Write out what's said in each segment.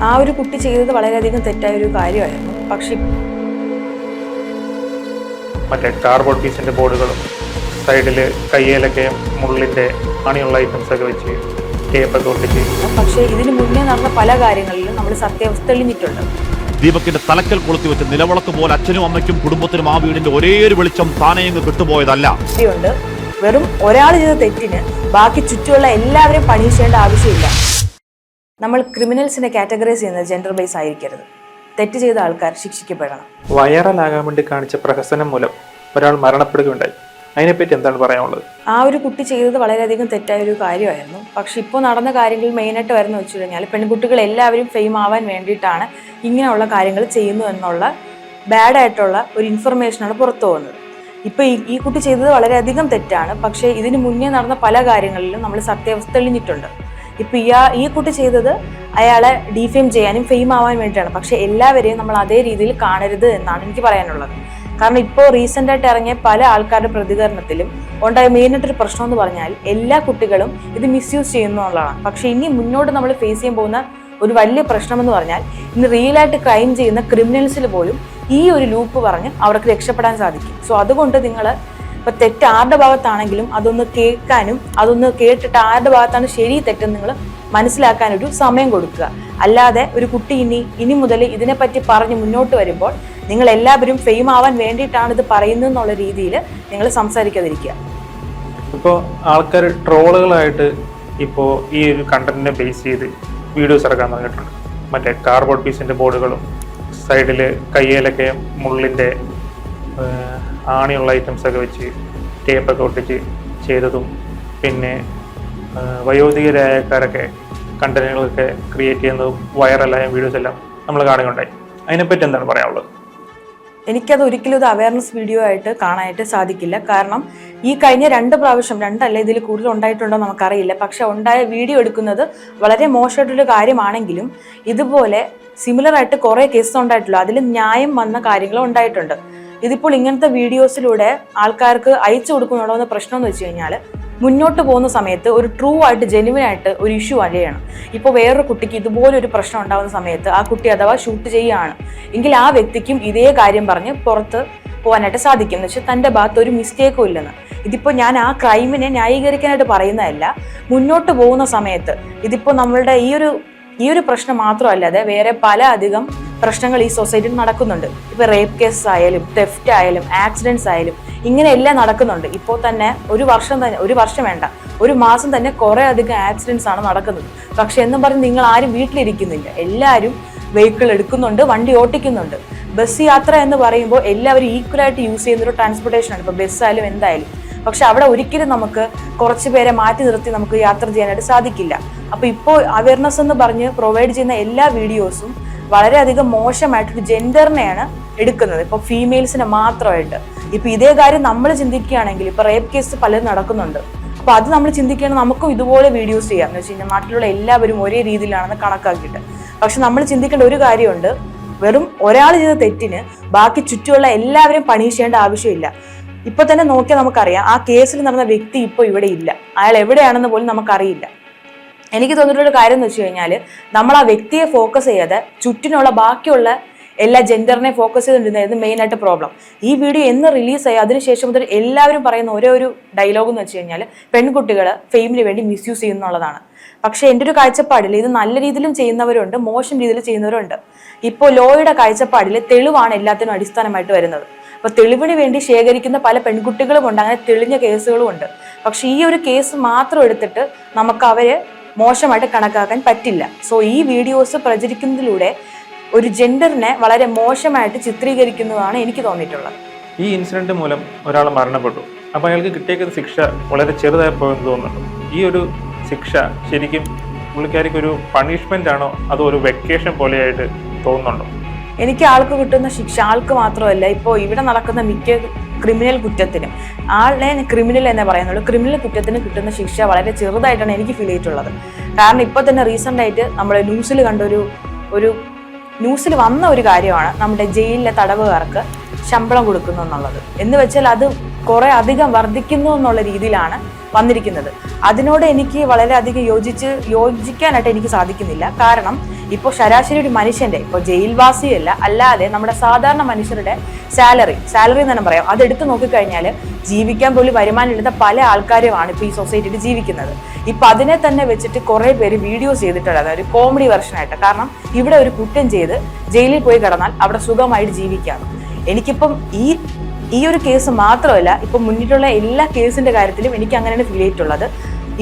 ആ ഒരു കുട്ടി ചെയ്തത് വളരെയധികം തെറ്റായ ഒരു കാര്യമായിരുന്നു. പക്ഷെ മറ്റേ കാർബോർഡ് പീസിന്റെ ബോർഡുകളും സൈഡിൽ കയ്യിലൊക്കെ മുള്ളിന്റെ അണിയുള്ള ഐറ്റംസ് ഒക്കെ വെച്ച് ടേപ്പൊക്കെ ഒട്ടിച്ച്. പക്ഷേ ഇതിനു മുന്നേ നടന്ന പല കാര്യങ്ങളിലും നമ്മൾ സത്യാവസ്ഥ തെളിഞ്ഞിട്ടുണ്ട്. ദീപകിന്റെ തലക്കൽ കൊളുത്തി വെച്ച് നിലവിളക്ക് പോലെ അച്ഛനും അമ്മയ്ക്കും കുടുംബത്തിനും ആ വീടിന്റെ ഒരേ ഒരു വെളിച്ചം താനെയങ്ങ് കിട്ടുപോയതല്ല. വെറും ഒരാൾ ചെയ്ത തെറ്റിന് ബാക്കി ചുറ്റുമുള്ള എല്ലാവരെയും പണിഷ് ചെയ്യേണ്ട ആവശ്യമില്ല. നമ്മൾ ക്രിമിനൽസിനെ കാറ്റഗറൈസ് ചെയ്യുന്നത് ജെൻഡർ ബേസ് ആയിരിക്കരുത്. തെറ്റ് ചെയ്ത ആൾക്കാർ ശിക്ഷിക്കപ്പെടണം. വൈറലാകാൻ വേണ്ടി കാണിച്ച പ്രഹസനം മൂലം ഒരാൾ മരണപ്പെടുകയുണ്ടായി. അതിനെപ്പറ്റി എന്താണ് പറയാനുള്ളത്? ആ ഒരു കുട്ടി ചെയ്തത് വളരെയധികം തെറ്റായ ഒരു കാര്യമായിരുന്നു. പക്ഷെ ഇപ്പോൾ നടന്ന കാര്യങ്ങൾ മെയിനായിട്ട് വരുന്ന വെച്ച് കഴിഞ്ഞാൽ പെൺകുട്ടികൾ എല്ലാവരും ഫെയിം ആവാൻ വേണ്ടിയിട്ടാണ് ഇങ്ങനെയുള്ള കാര്യങ്ങൾ ചെയ്യുന്നു എന്നുള്ള ബാഡായിട്ടുള്ള ഒരു ഇൻഫർമേഷനാണ് പുറത്തു പോകുന്നത്. ഇപ്പോൾ ഈ കുട്ടി ചെയ്തത് വളരെയധികം തെറ്റാണ്. പക്ഷേ ഇതിന് മുന്നേ നടന്ന പല കാര്യങ്ങളിലും നമ്മൾ സത്യാവസ്ഥ തെളിഞ്ഞിട്ടുണ്ട്. ഇപ്പോൾ ഈ കുട്ടി ചെയ്തത് അയാളെ ഡീഫെയിം ചെയ്യാനും ഫെയിം ആവാൻ വേണ്ടിയിട്ടാണ്. പക്ഷെ എല്ലാവരെയും നമ്മൾ അതേ രീതിയിൽ കാണരുത് എന്നാണ് എനിക്ക് പറയാനുള്ളത്. കാരണം ഇപ്പോൾ റീസെൻ്റായിട്ട് ഇറങ്ങിയ പല ആൾക്കാരുടെ പ്രതികരണത്തിലും ഉണ്ടായ മെയിനായിട്ടൊരു പ്രശ്നം എന്ന് പറഞ്ഞാൽ എല്ലാ കുട്ടികളും ഇത് മിസ്യൂസ് ചെയ്യുന്നു എന്നുള്ളതാണ്. പക്ഷെ ഇനി മുന്നോട്ട് നമ്മൾ ഫേസ് ചെയ്യാൻ പോകുന്ന ഒരു വലിയ പ്രശ്നം എന്ന് പറഞ്ഞാൽ ഇന്ന് റിയലായിട്ട് ക്രൈം ചെയ്യുന്ന ക്രിമിനൽസിൽ പോലും ഈ ഒരു ലൂപ്പ് പറഞ്ഞ് അവർക്ക് രക്ഷപ്പെടാൻ സാധിക്കും. സോ അതുകൊണ്ട് നിങ്ങൾ ഇപ്പം തെറ്റ് ആരുടെ ഭാഗത്താണെങ്കിലും അതൊന്ന് കേൾക്കാനും അതൊന്ന് കേട്ടിട്ട് ആരുടെ ഭാഗത്താണ് ശരി തെറ്റെന്ന് നിങ്ങൾ മനസ്സിലാക്കാനൊരു സമയം കൊടുക്കുക. അല്ലാതെ ഒരു കുട്ടി ഇനി മുതൽ ഇതിനെപ്പറ്റി പറഞ്ഞ് മുന്നോട്ട് വരുമ്പോൾ നിങ്ങൾ എല്ലാവരും ഫെയിം ആവാൻ വേണ്ടിയിട്ടാണ് ഇത് പറയുന്നത് എന്നുള്ള രീതിയിൽ നിങ്ങൾ സംസാരിക്കാതിരിക്കുക. ഇപ്പോൾ ആൾക്കാർ ട്രോളുകളായിട്ട് ഇപ്പോൾ ഈ ഒരു കണ്ടന്റിനെ ബേസ് ചെയ്ത് വീഡിയോസ് ഇറക്കാൻ തുടങ്ങിയിട്ടുണ്ട്. മറ്റേ കാർബോർഡ് പീസിന്റെ ബോർഡുകളും സൈഡിൽ കയ്യിലൊക്കെ മുള്ളിന്റെ ആണിയുള്ള ഐറ്റംസ് ഒക്കെ വെച്ച് ടേപ്പൊക്കെ ഒട്ടിച്ച് ചെയ്തതും, പിന്നെ വയോധികരായക്കാരൊക്കെ കണ്ടന്റുകളൊക്കെ ക്രിയേറ്റ് ചെയ്യുന്നതും വൈറലായ വീഡിയോസ് എല്ലാം നമ്മൾ കാണുകയുണ്ടായി. അതിനെപ്പറ്റി എന്താണ് പറയാനുള്ളത്? എനിക്കത് ഒരിക്കലും ഒരു അവയർനെസ് വീഡിയോ ആയിട്ട് കാണാനായിട്ട് സാധിക്കില്ല. കാരണം ഈ കഴിഞ്ഞ 2 പ്രാവശ്യം 2 അല്ല ഇതിൽ കൂടുതൽ ഉണ്ടായിട്ടുണ്ടോ നമുക്കറിയില്ല. പക്ഷെ ഉണ്ടായ വീഡിയോ എടുക്കുന്നത് വളരെ മോശമായിട്ടൊരു കാര്യമാണെങ്കിലും ഇതുപോലെ സിമിലർ ആയിട്ട് കുറേ കേസ് ഉണ്ടായിട്ടുള്ളൂ. അതിൽ ന്യായം വന്ന കാര്യങ്ങളും ഉണ്ടായിട്ടുണ്ട്. ഇതിപ്പോൾ ഇങ്ങനത്തെ വീഡിയോസിലൂടെ ആൾക്കാർക്ക് അയച്ചു കൊടുക്കുന്നുണ്ടോ എന്ന പ്രശ്നം എന്ന് വെച്ച് കഴിഞ്ഞാൽ മുന്നോട്ട് പോകുന്ന സമയത്ത് ഒരു ട്രൂ ആയിട്ട് ജെന്യുവൻ ആയിട്ട് ഒരു ഇഷ്യൂ അറിയണം. ഇപ്പോൾ വേറൊരു കുട്ടിക്ക് ഇതുപോലൊരു പ്രശ്നം ഉണ്ടാകുന്ന സമയത്ത് ആ കുട്ടി അഥവാ ഷൂട്ട് ചെയ്യുകയാണ് എങ്കിൽ ആ വ്യക്തിക്കും ഇതേ കാര്യം പറഞ്ഞ് പുറത്ത് പോകാനായിട്ട് സാധിക്കും. എന്ന് വെച്ചാൽ തൻ്റെ ഭാഗത്ത് ഒരു മിസ്റ്റേക്കും ഇല്ലെന്ന്. ഇതിപ്പോൾ ഞാൻ ആ ക്രൈമിനെ ന്യായീകരിക്കാനായിട്ട് പറയുന്നതല്ല. മുന്നോട്ട് പോകുന്ന സമയത്ത് ഇതിപ്പോൾ നമ്മളുടെ ഈ ഒരു പ്രശ്നം മാത്രമല്ലാതെ വേറെ പല അധികം പ്രശ്നങ്ങൾ ഈ സൊസൈറ്റിയിൽ നടക്കുന്നുണ്ട്. ഇപ്പോൾ റേപ്പ് കേസ് ആയാലും തെഫ്റ്റ് ആയാലും ആക്സിഡൻറ്റ്സ് ആയാലും ഇങ്ങനെയെല്ലാം നടക്കുന്നുണ്ട്. ഇപ്പോൾ തന്നെ ഒരു വർഷം വേണ്ട, ഒരു മാസം തന്നെ കുറേ അധികം ആക്സിഡൻറ്റ്സ് ആണ് നടക്കുന്നത്. പക്ഷെ എന്നും പറഞ്ഞ് നിങ്ങൾ ആരും വീട്ടിലിരിക്കുന്നില്ല. എല്ലാവരും വെഹിക്കിൾ എടുക്കുന്നുണ്ട്, വണ്ടി ഓട്ടിക്കുന്നുണ്ട്. ബസ് യാത്ര എന്ന് പറയുമ്പോൾ എല്ലാവരും ഈക്വലായിട്ട് യൂസ് ചെയ്യുന്നൊരു ട്രാൻസ്പോർട്ടേഷനാണ്. ഇപ്പോൾ ബസ്സായാലും എന്തായാലും. പക്ഷെ അവിടെ ഒരിക്കലും നമുക്ക് കുറച്ച് പേരെ മാറ്റി നിർത്തി നമുക്ക് യാത്ര ചെയ്യാനായിട്ട് സാധിക്കില്ല. അപ്പോൾ ഇപ്പോൾ അവയർനെസ് എന്ന് പറഞ്ഞ് പ്രൊവൈഡ് ചെയ്യുന്ന എല്ലാ വീഡിയോസും വളരെയധികം മോശമായിട്ടൊരു ജെൻഡറിനെയാണ് എടുക്കുന്നത്. ഇപ്പോൾ ഫീമെയിൽസിനെ മാത്രമായിട്ട്. ഇപ്പോൾ ഇതേ കാര്യം നമ്മൾ ചിന്തിക്കുകയാണെങ്കിൽ ഇപ്പോൾ റേപ്പ് കേസ് പലരും നടക്കുന്നുണ്ട്. അപ്പോൾ അത് നമ്മൾ ചിന്തിക്കുകയാണെങ്കിൽ നമുക്കും ഇതുപോലെ വീഡിയോസ് ചെയ്യാം. എന്ന് വെച്ച് കഴിഞ്ഞാൽ നാട്ടിലുള്ള എല്ലാവരും ഒരേ രീതിയിലാണെന്ന് കണക്കാക്കിയിട്ട്. പക്ഷെ നമ്മൾ ചിന്തിക്കേണ്ട ഒരു കാര്യമുണ്ട്. വെറും ഒരാൾ ചെയ്ത തെറ്റിന് ബാക്കി ചുറ്റുമുള്ള എല്ലാവരെയും പണിഷ് ചെയ്യേണ്ട ആവശ്യമില്ല. ഇപ്പൊ തന്നെ നോക്കിയാൽ നമുക്കറിയാം ആ കേസിൽ നടന്ന വ്യക്തി ഇപ്പോൾ ഇവിടെ ഇല്ല. അയാൾ എവിടെയാണെന്ന് പോലും നമുക്കറിയില്ല. എനിക്ക് തോന്നിയിട്ടുള്ള കാര്യം എന്ന് വെച്ച് കഴിഞ്ഞാൽ നമ്മൾ ആ വ്യക്തിയെ ഫോക്കസ് ചെയ്യാതെ ചുറ്റിനുള്ള ബാക്കിയുള്ള എല്ലാ ജെൻഡറിനെ ഫോക്കസ് ചെയ്തുകൊണ്ടിരുന്നതായിരുന്നു മെയിനായിട്ട് പ്രോബ്ലം. ഈ വീഡിയോ എന്ന് റിലീസായി അതിനുശേഷം മുതൽ എല്ലാവരും പറയുന്ന ഒരേ ഒരു ഡയലോഗ് എന്ന് വെച്ച് കഴിഞ്ഞാൽ പെൺകുട്ടികൾ ഫെയിമിന് വേണ്ടി മിസ്യൂസ് ചെയ്യുന്നുള്ളതാണ്. പക്ഷെ എൻ്റെ ഒരു കാഴ്ചപ്പാടിൽ ഇത് നല്ല രീതിയിലും ചെയ്യുന്നവരുണ്ട്, മോശം രീതിയിൽ ചെയ്യുന്നവരുണ്ട്. ഇപ്പോൾ ലോയുടെ കാഴ്ചപ്പാടിൽ തെളിവാണ് എല്ലാത്തിനും അടിസ്ഥാനമായിട്ട് വരുന്നത്. അപ്പോൾ തെളിവിന് വേണ്ടി ശേഖരിക്കുന്ന പല പെൺകുട്ടികളും ഉണ്ട്, അങ്ങനെ തെളിഞ്ഞ കേസുകളും ഉണ്ട്. പക്ഷെ ഈ ഒരു കേസ് മാത്രം എടുത്തിട്ട് നമുക്ക് അവരെ മോശമായിട്ട് കണക്കാക്കാൻ പറ്റില്ല. സോ ഈ വീഡിയോസ് പ്രചരിക്കുന്നതിലൂടെ ഒരു ജെൻഡറിനെ വളരെ മോശമായിട്ട് ചിത്രീകരിക്കുന്നതാണ് എനിക്ക് തോന്നിയിട്ടുള്ളത്. ഈ ഇൻസിഡന്റ് മൂലം ഒരാൾ മരണപ്പെട്ടു. അപ്പോൾ അയാൾക്ക് കിട്ടിയേക്കുന്ന ശിക്ഷ വളരെ ചെറുതായപ്പോയെന്ന് തോന്നുന്നുണ്ട്. ഈ ഒരു ശിക്ഷ ശരിക്കും പുള്ളിക്കാരിക്ക് ഒരു പണിഷ്മെന്റ് ആണോ അതോ ഒരു വെക്കേഷൻ പോലെയായിട്ട് തോന്നുന്നുണ്ടോ? എനിക്ക് ആൾക്ക് കിട്ടുന്ന ശിക്ഷ ആൾക്ക് മാത്രമല്ല, ഇപ്പോൾ ഇവിടെ നടക്കുന്ന മിക്ക ക്രിമിനൽ കുറ്റത്തിനും ആളെ ക്രിമിനൽ എന്നേ പറയുന്നുള്ളൂ. ക്രിമിനൽ കുറ്റത്തിന് കിട്ടുന്ന ശിക്ഷ വളരെ ചെറുതായിട്ടാണ് എനിക്ക് ഫീൽ ചെയ്തിട്ടുള്ളത്. കാരണം ഇപ്പോൾ തന്നെ റീസെൻ്റ് ആയിട്ട് നമ്മുടെ ന്യൂസിൽ കണ്ട ഒരു ന്യൂസിൽ വന്ന ഒരു കാര്യമാണ് നമ്മുടെ ജയിലിലെ തടവുകാർക്ക് ശമ്പളം കൊടുക്കുന്നു എന്നുള്ളത്. എന്ന് വെച്ചാൽ അത് കുറെ അധികം വർദ്ധിക്കുന്നു എന്നുള്ള രീതിയിലാണ് വന്നിരിക്കുന്നത്. അതിനോട് എനിക്ക് വളരെയധികം യോജിക്കാനായിട്ട് എനിക്ക് സാധിക്കുന്നില്ല. കാരണം ഇപ്പോൾ ശരാശരി ഒരു മനുഷ്യന്റെ, ഇപ്പോൾ ജയിൽവാസിയല്ല അല്ലാതെ നമ്മുടെ സാധാരണ മനുഷ്യരുടെ സാലറി എന്ന് തന്നെ പറയാം, അതെടുത്ത് നോക്കിക്കഴിഞ്ഞാൽ ജീവിക്കാൻ പോലും വരുമാനമില്ലാത്ത പല ആൾക്കാരുമാണ് ഇപ്പോൾ ഈ സൊസൈറ്റിയിൽ ജീവിക്കുന്നത്. ഇപ്പൊ അതിനെ തന്നെ വെച്ചിട്ട് കുറെ പേര് വീഡിയോസ് ചെയ്തിട്ടുള്ളത് ഒരു കോമഡി വെർഷനായിട്ട്. കാരണം ഇവിടെ ഒരു കുറ്റം ചെയ്ത് ജയിലിൽ പോയി കിടന്നാൽ അവിടെ സുഖമായിട്ട് ജീവിക്കാം. എനിക്കിപ്പം ഈ ഒരു കേസ് മാത്രമല്ല, ഇപ്പൊ മുന്നിട്ടുള്ള എല്ലാ കേസിന്റെ കാര്യത്തിലും എനിക്ക് അങ്ങനെയാണ് ഫീൽ ചെയ്തിട്ടുള്ളത്.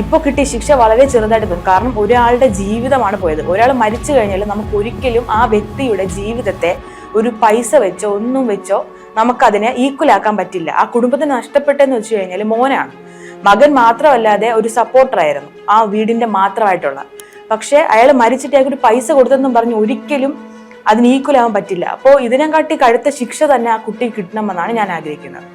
ഇപ്പോൾ കിട്ടിയ ശിക്ഷ വളരെ ചെറുതായിട്ട് തോന്നും. കാരണം ഒരാളുടെ ജീവിതമാണ് പോയത്. ഒരാൾ മരിച്ചു കഴിഞ്ഞാൽ നമുക്ക് ഒരിക്കലും ആ വ്യക്തിയുടെ ജീവിതത്തെ ഒരു പൈസ വെച്ചോ ഒന്നും വെച്ചോ നമുക്കതിനെ ഈക്വൽ ആക്കാൻ പറ്റില്ല. ആ കുടുംബത്തിന് നഷ്ടപ്പെട്ടെന്ന് വെച്ച് കഴിഞ്ഞാൽ മോനാണ്, മകൻ മാത്രമല്ലാതെ ഒരു സപ്പോർട്ടറായിരുന്നു ആ വീടിന്റെ മാത്രമായിട്ടുള്ള. പക്ഷെ അയാൾ മരിച്ചിട്ട് അയാൾക്ക് ഒരു പൈസ കൊടുത്തെന്നും പറഞ്ഞ് ഒരിക്കലും അതിന് ഈക്വൽ ആവാൻ പറ്റില്ല. അപ്പോൾ ഇതിനെക്കാട്ടി കടുത്ത ശിക്ഷ തന്നെ ആ കുട്ടിക്ക് കിട്ടണമെന്നാണ് ഞാൻ ആഗ്രഹിക്കുന്നത്.